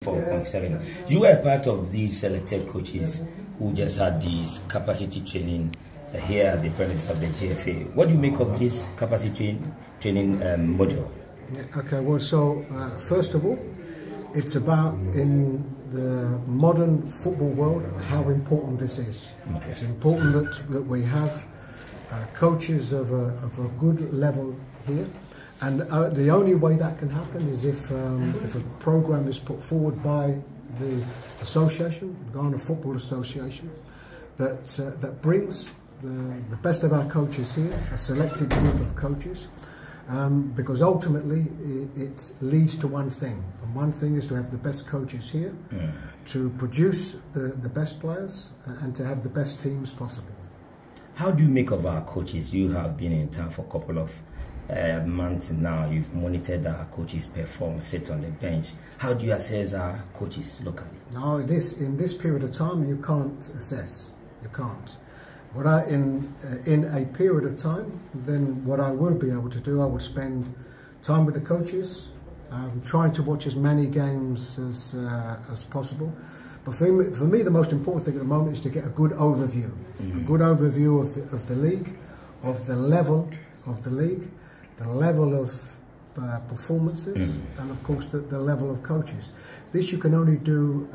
24/7. You were part of these selected coaches who just had this capacity training here at the premises of the GFA. What do you make of this capacity training module? Yeah, okay, well, so first of all, it's about, in the modern football world, how important this is. Okay. It's important that we have coaches of a good level here, and the only way that can happen is if a program is put forward by the association, the Ghana Football Association, that brings the best of our coaches here, a selected group of coaches, because ultimately it leads to one thing, and one thing is to have the best coaches here, to produce the best players and to have the best teams possible. How do you make of our coaches? You have been in town for a couple of months now. You've monitored our coaches perform, sit on the bench. How do you assess our coaches locally? No, in this period of time, you can't assess. You can't. In a period of time, then what I will be able to do, I will spend time with the coaches, trying to watch as many games as possible. But for me, the most important thing at the moment is to get a good overview, a good overview of the league, of the level of the league, the level of performances, and of course the level of coaches. This you can only do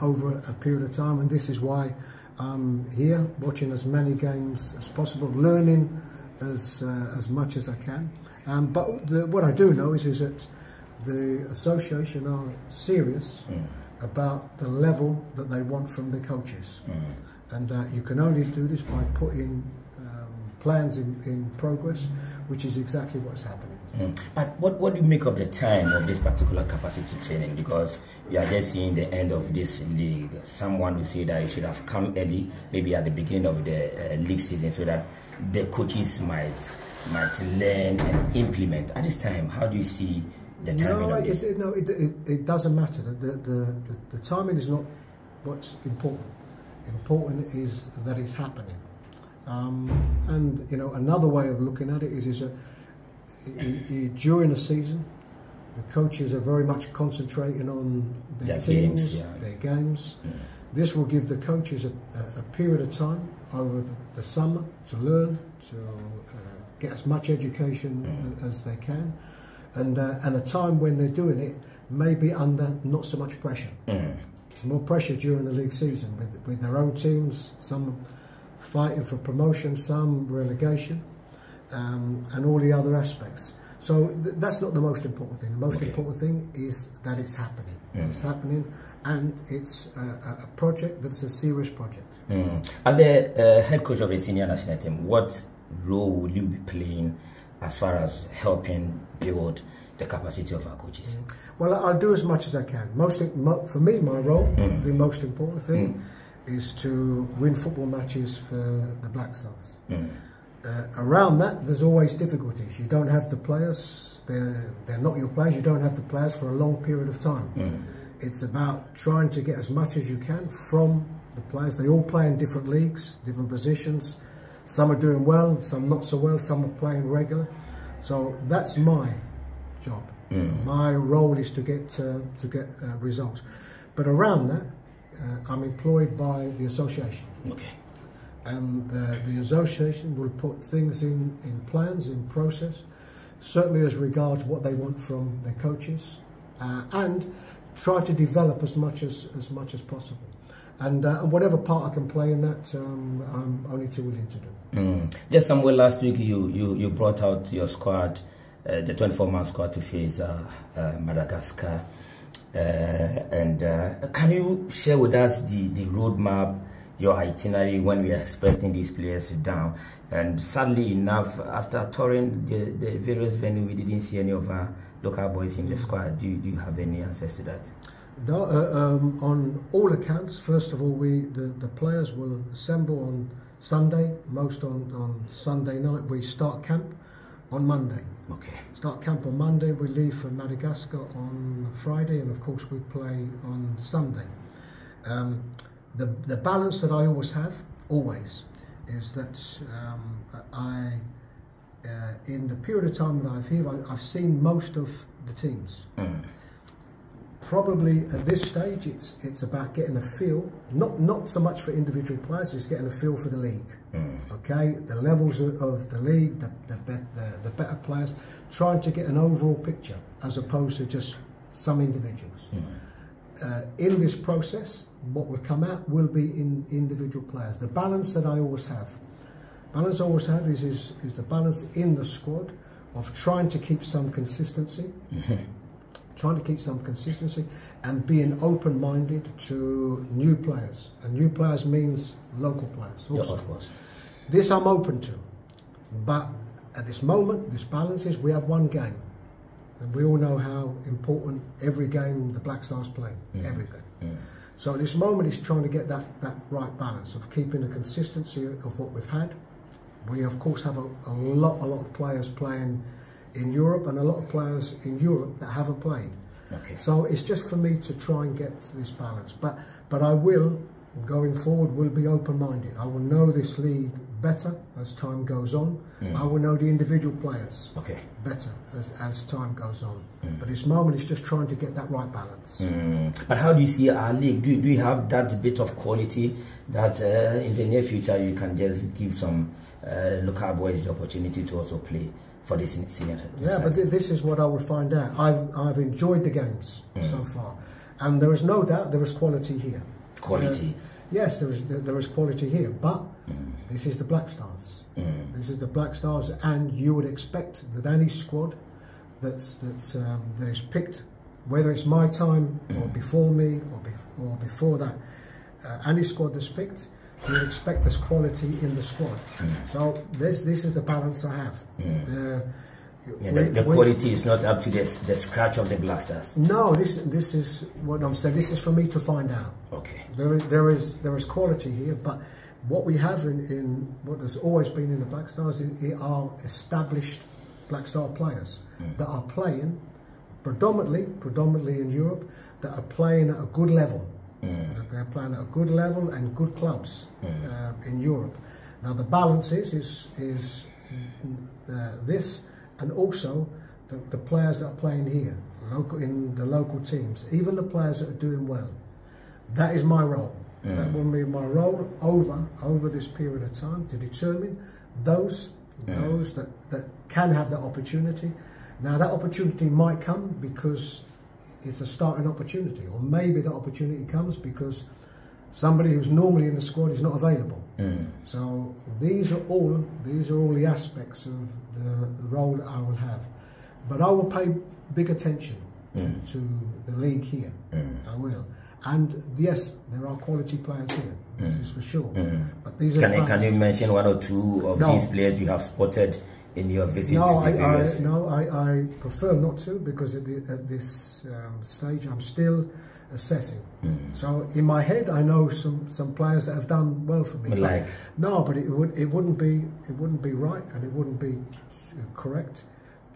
over a period of time, and this is why I'm here watching as many games as possible, learning as much as I can. But what I do know is that the association are serious about the level that they want from the coaches, and you can only do this by putting plans in progress, which is exactly what's happening. But what do you make of the time of this particular capacity training? Because we are just seeing the end of this league. Someone will say that it should have come early, maybe at the beginning of the league season, so that the coaches might learn and implement. At this time, how do you see the timing of this? It doesn't matter. The timing is not what's important. Important is that it's happening. And you know, another way of looking at it is that during the season, the coaches are very much concentrating on their teams, their games. This will give the coaches a period of time over the summer to learn, to get as much education as they can, and a time when they're doing it maybe under not so much pressure. There's more pressure during the league season with their own teams, some fighting for promotion, some relegation, and all the other aspects. So that's not the most important thing. The most important thing is that it's happening. It's happening, and it's a project that's a serious project. As the head coach of the senior national team, what role will you be playing as far as helping build the capacity of our coaches? Well, I'll do as much as I can. For me, my role, the most important thing, is to win football matches for the Black Stars. Around that, there's always difficulties. You don't have the players, they're not your players, you don't have the players for a long period of time. It's about trying to get as much as you can from the players. They all play in different leagues, different positions. Some are doing well, some not so well, some are playing regular. So that's my job. My role is to get results. But around that, I'm employed by the association. And the association will put things in plans, in process, certainly as regards what they want from their coaches, and try to develop as much as possible. And whatever part I can play in that, I'm only too willing to do. Just somewhere last week, you brought out your squad, the 24-man squad, to face Madagascar. And can you share with us the roadmap, your itinerary, when we are expecting these players down? And sadly enough, after touring the various venues, we didn't see any of our local boys in the squad. Do you have any answers to that? No, on all accounts, first of all, the players will assemble on Sunday, most on Sunday night. We start camp on Monday. Start camp on Monday, we leave for Madagascar on Friday, and of course we play on Sunday. The balance that I always have, is that in the period of time that I've here, I've seen most of the teams. probably at this stage, it's about getting a feel, not so much for individual players, it's getting a feel for the league. Okay, the levels of the league, the better players, trying to get an overall picture as opposed to just some individuals. In this process, what will come out will be in individual players. The balance that I always have, is the balance in the squad of trying to keep some consistency. Trying to keep some consistency and being open-minded to new players. And new players means local players also. Yeah, of course. This I'm open to. But at this moment, this balance is we have one game. And we all know how important every game the Black Stars play. Every game. So at this moment, it's trying to get that right balance of keeping the consistency of what we've had. We, of course, have a lot of players playing in Europe and a lot of players in Europe that haven't played. Okay. So it's just for me to try and get this balance. But I will, going forward, will be open-minded. I will know this league better as time goes on. I will know the individual players better as time goes on. But at this moment, it's just trying to get that right balance. But how do you see our league? Do you have that bit of quality that in the near future you can just give some local boys the opportunity to also play for this senior? Yeah, but this is what I will find out. I've enjoyed the games so far, and there is no doubt there is quality here. Quality. Yes, there is quality here, but this is the Black Stars. This is the Black Stars, and you would expect that any squad that is picked, whether it's my time or before me or before that, any squad that's picked, you would expect there's quality in the squad. So this is the balance I have. The quality is not up to the scratch of the Black Stars. No, this is what I'm saying. This is for me to find out. Okay. There is quality here, but what we have in what has always been in the Black Stars are established Black Star players that are playing predominantly in Europe, that are playing at a good level. They're playing at a good level and good clubs in Europe. Now the balance is this, and also the players that are playing here, in the local teams, even the players that are doing well. That is my role. That will be my role over this period of time, to determine those that can have that opportunity. Now that opportunity might come because it's a starting opportunity, or maybe the opportunity comes because somebody who's normally in the squad is not available. So these are all the aspects of the role that I will have. But I will pay big attention to the league here. I will. And yes, there are quality players here. This is for sure. But these are. Can you mention one or two of these players you have spotted in your visit? I prefer not to, because at this stage I'm still assessing. So in my head I know some players that have done well for me. Like? No, but it wouldn't be right, and it wouldn't be correct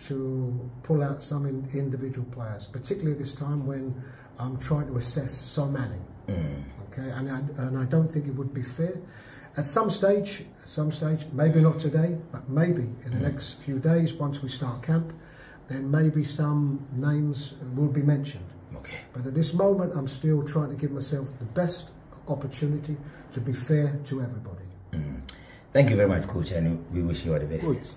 to pull out some individual players, particularly this time when I'm trying to assess so many. Okay, and I don't think it would be fair. At some stage, maybe not today, but maybe in the next few days, once we start camp, then maybe some names will be mentioned. Okay. But at this moment, I'm still trying to give myself the best opportunity to be fair to everybody. Thank you very much, Coach, and we wish you all the best. Coach,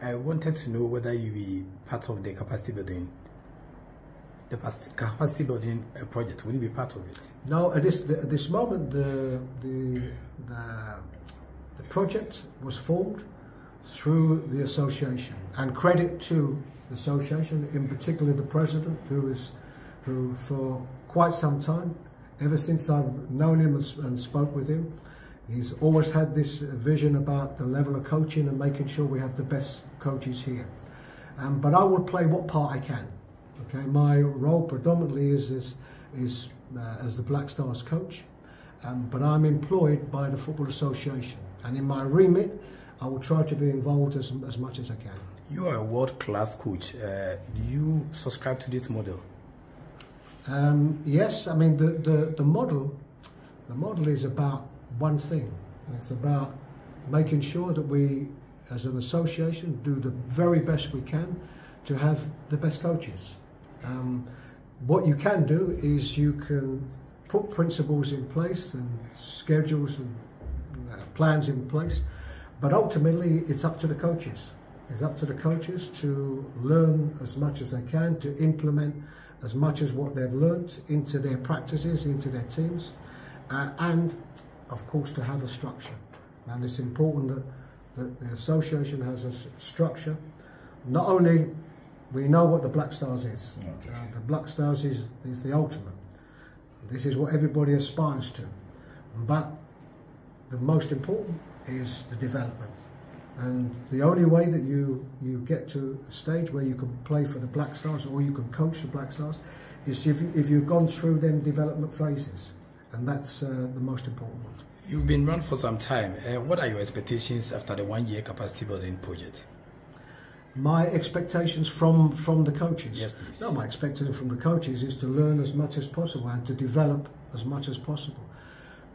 I wanted to know whether you be part of the capacity building. The capacity building project, will you be part of it? No, at this moment, the project was formed through the association, and credit to the association, in particular the president, who for quite some time, ever since I've known him and spoke with him, he's always had this vision about the level of coaching and making sure we have the best coaches here. But I will play what part I can. Okay, my role predominantly is as the Black Stars coach, but I'm employed by the Football Association, and in my remit, I will try to be involved as much as I can. You are a world-class coach. Do you subscribe to this model? Yes, I mean the model is about one thing. It's about making sure that we, as an association, do the very best we can to have the best coaches. What you can do is you can put principles in place and schedules and plans in place, but ultimately it's up to the coaches. It's up to the coaches to learn as much as they can, to implement as much as what they've learned into their practices, into their teams, and of course to have a structure. And it's important that the association has a structure. Not only we know what the Black Stars is. Okay. The Black Stars is the ultimate. This is what everybody aspires to. But the most important is the development. And the only way that you get to a stage where you can play for the Black Stars or you can coach the Black Stars is if you've gone through them development phases. And that's the most important one. You've been around for some time. What are your expectations after the 1-year capacity building project? My expectations from the coaches? Yes, please. No, my expectation from the coaches is to learn as much as possible and to develop as much as possible.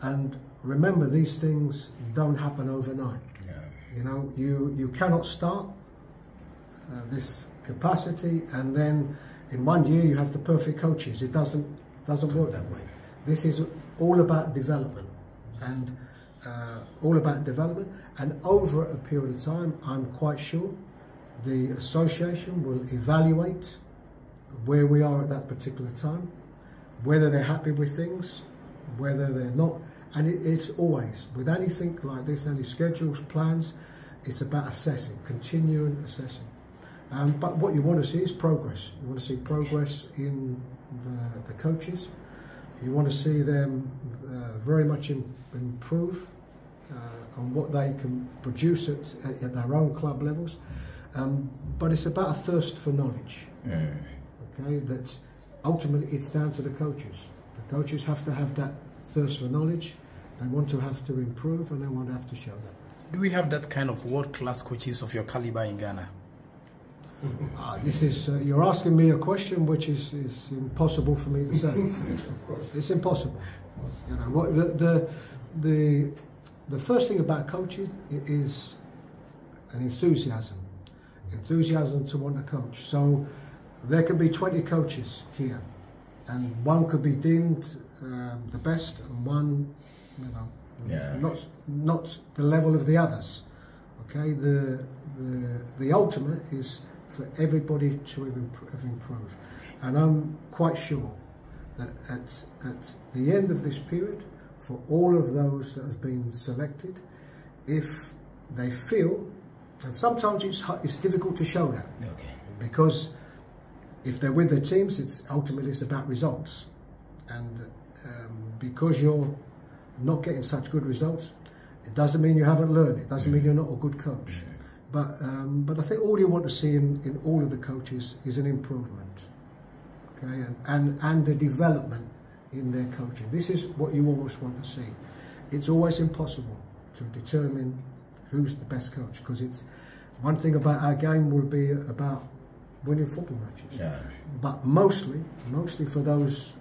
And remember, these things don't happen overnight. Yeah. You know, you cannot start this capacity and then in 1 year you have the perfect coaches. It doesn't work that way. This is all about development and and over a period of time, I'm quite sure the association will evaluate where we are at that particular time, whether they're happy with things, whether they're not. And it's always, with anything like this, any schedules, plans, it's about assessing, continuing assessing. But what you want to see is progress. You want to see progress in the coaches. You want to see them very much improve on what they can produce at their own club levels. But it's about a thirst for knowledge. Okay, that ultimately it's down to the coaches. The coaches have to have that thirst for knowledge. They want to have to improve and they want to have to show that. Do we have that kind of world-class coaches of your caliber in Ghana? This is you're asking me a question which is impossible for me to say. It's impossible. You know what the first thing about coaching is an enthusiasm to want to coach. So there can be 20 coaches here, and one could be deemed the best, and one, you know, not the level of the others. Okay, the ultimate is for everybody to have improved, and I'm quite sure that at the end of this period, for all of those that have been selected, if they feel, and sometimes it's difficult to show that, because if they're with their teams, it's ultimately about results, and because you're not getting such good results, it doesn't mean you haven't learned. It doesn't mean you're not a good coach. But I think all you want to see in all of the coaches is an improvement, okay, and the development in their coaching. This is what you always want to see. It's always impossible to determine who's the best coach, because it's one thing about our game will be about winning football matches. Yeah. But mostly for those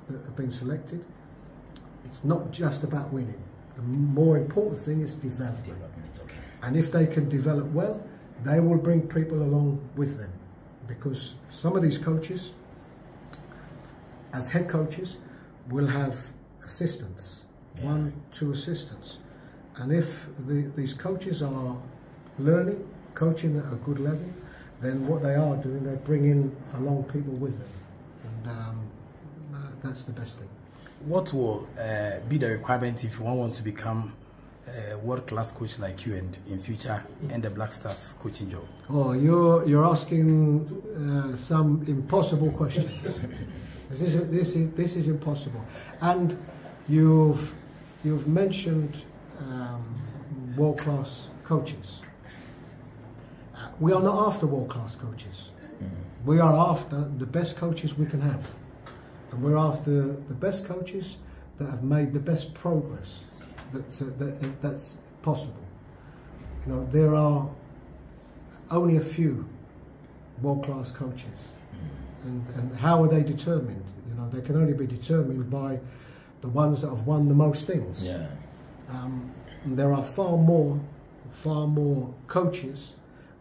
that have been selected, it's not just about winning. The more important thing is development. Okay. And if they can develop well, they will bring people along with them, because some of these coaches, as head coaches, will have assistants, 1, 2 assistants. And if these coaches are learning, coaching at a good level, then what they are doing, they're bringing along people with them. And that's the best thing. What will be the requirement if one wants to become a world-class coach like you and in future and the Black Stars coaching job? Oh, you're asking some impossible questions. This is impossible. And you've mentioned world-class coaches. We are not after world-class coaches. We are after the best coaches we can have. And we're after the best coaches that have made the best progress that's possible. You know, there are only a few world-class coaches. And how are they determined? You know, they can only be determined by the ones that have won the most things. Yeah. And there are far more coaches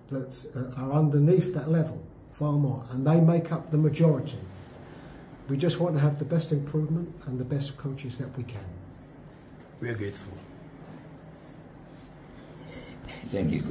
that are underneath that level, far more, and they make up the majority. We just want to have the best improvement and the best coaches that we can. We are grateful. Thank you.